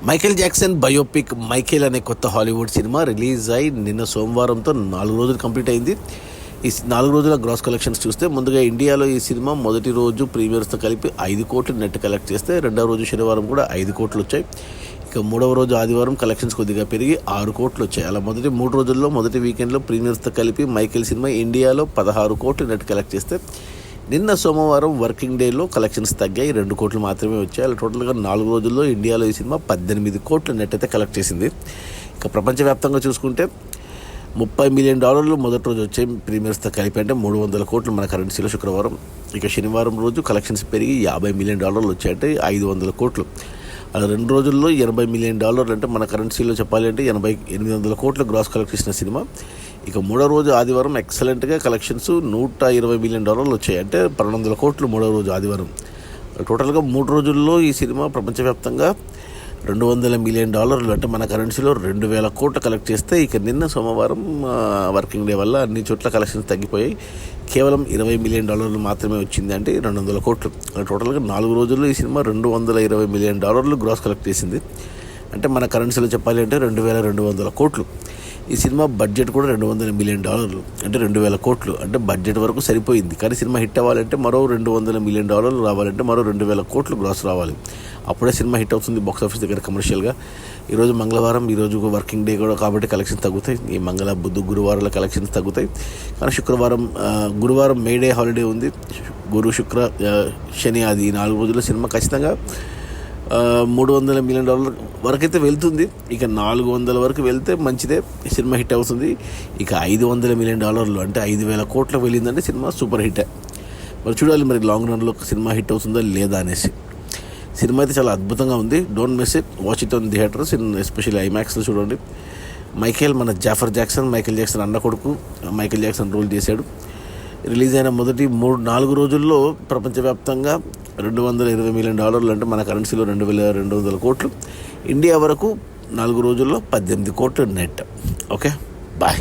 Michael Jackson biopic Michael అనే కొత్త Hollywood cinema release అయి నిన్న సోమవారంతో 4 రోజులు కంప్లీట్ అయింది. ఈ 4 రోజుల గ్రాస్ కలెక్షన్స్ చూస్తే ముందుగా ఇండియాలో ఈ సినిమా మొదటి రోజు ప్రీమియర్స్తో కలిపి 5 కోట్లు నెట్ కలెక్ట్ చేస్తే రెండవ రోజు శనివారం కూడా 5 కోట్లు వచ్చాయి. ఇక మూడవ రోజు ఆదివారం కలెక్షన్స్ కొద్దిగా పెరిగి 6 కోట్లు వచ్చాయి. అలా మొదటి 3 రోజుల్లో మొదటి వీకెండ్లో ప్రీమియర్స్తో కలిపి మైకేల్ సినిమా ఇండియాలో 16 కోట్లు నెట్ కలెక్ట్ చేస్తే నిన్న సోమవారం వర్కింగ్ డేలో కలెక్షన్స్ తగ్గాయి, 2 కోట్లు మాత్రమే వచ్చాయి. అలా టోటల్గా 4 రోజుల్లో ఇండియాలో ఈ సినిమా 18 కోట్లు నెట్ అయితే కలెక్ట్ చేసింది. ఇక ప్రపంచవ్యాప్తంగా చూసుకుంటే $30 మిలియన్ మొదటి రోజు వచ్చాయి ప్రీమియర్స్తో కలిపి, అంటే 300 కోట్లు మన కరెన్సీలో శుక్రవారం. ఇక శనివారం రోజు కలెక్షన్స్ పెరిగి $50 మిలియన్ వచ్చాయి, అంటే 500 కోట్లు. అలా 2 రోజుల్లో $80 మిలియన్, అంటే మన కరెన్సీలో చెప్పాలి అంటే 800 కోట్లు గ్రాస్ కలెక్ట్ చేసిన సినిమా. ఇక మూడో రోజు ఆదివారం ఎక్సలెంట్గా కలెక్షన్స్ $120 మిలియన్ వచ్చాయి, అంటే 1200 కోట్లు మూడో రోజు ఆదివారం. టోటల్గా 3 రోజుల్లో ఈ సినిమా ప్రపంచవ్యాప్తంగా $200 మిలియన్, అంటే మన కరెన్సీలో 2000 కోట్లు కలెక్ట్ చేస్తే ఇక నిన్న సోమవారం వర్కింగ్ డే వల్ల అన్ని చోట్ల కలెక్షన్స్ తగ్గిపోయాయి. కేవలం $20 మిలియన్ మాత్రమే వచ్చింది, అంటే 200 కోట్లు. టోటల్గా 4 రోజుల్లో ఈ సినిమా $220 మిలియన్ గ్రాస్ కలెక్ట్ చేసింది, అంటే మన కరెన్సీలో చెప్పాలి అంటే 2200 కోట్లు. ఈ సినిమా బడ్జెట్ కూడా $200 మిలియన్, అంటే 2000 కోట్లు. అంటే బడ్జెట్ వరకు సరిపోయింది, కానీ సినిమా హిట్ అవ్వాలంటే మరో $200 మిలియన్ రావాలంటే మరో 2000 కోట్లు గ్రాస్ రావాలి. అప్పుడే సినిమా హిట్ అవుతుంది బాక్స్ ఆఫీస్ దగ్గర కమర్షియల్గా. ఈరోజు మంగళవారం, ఈరోజు వర్కింగ్ డే కూడా కాబట్టి కలెక్షన్స్ తగ్గుతాయి. ఈ మంగళ, బుధ, గురువారాల కలెక్షన్స్ తగ్గుతాయి. కానీ శుక్రవారం, గురువారం మేడే హాలిడే ఉంది. గురు, శుక్ర, శని, ఆది 4 రోజుల్లో సినిమా ఖచ్చితంగా $300 మిలియన్ వరకు అయితే వెళ్తుంది. ఇక 400 వరకు వెళ్తే మంచిదే, సినిమా హిట్ అవుతుంది. ఇక $500 మిలియన్, అంటే 5000 కోట్లకు వెళ్ళిందంటే సినిమా సూపర్ హిట్. మరి చూడాలి మరి లాంగ్ రన్లో సినిమా హిట్ అవుతుందా లేదా అనేసి. సినిమా అయితే చాలా అద్భుతంగా ఉంది. Don't miss it, watch it on theatres, especially ఐమాక్స్లో చూడండి. మైకేల్ మన మైకేల్ జాక్సన్ అన్న కొడుకు మైకేల్ జాక్సన్ రోల్ చేశాడు. రిలీజ్ అయిన మొదటి 4 రోజుల్లో ప్రపంచవ్యాప్తంగా $220 మిలియన్, అంటే మన కరెన్సీలో 2200 కోట్లు. ఇండియా వరకు 4 రోజుల్లో 18 కోట్లు నెట్. Okay, bye.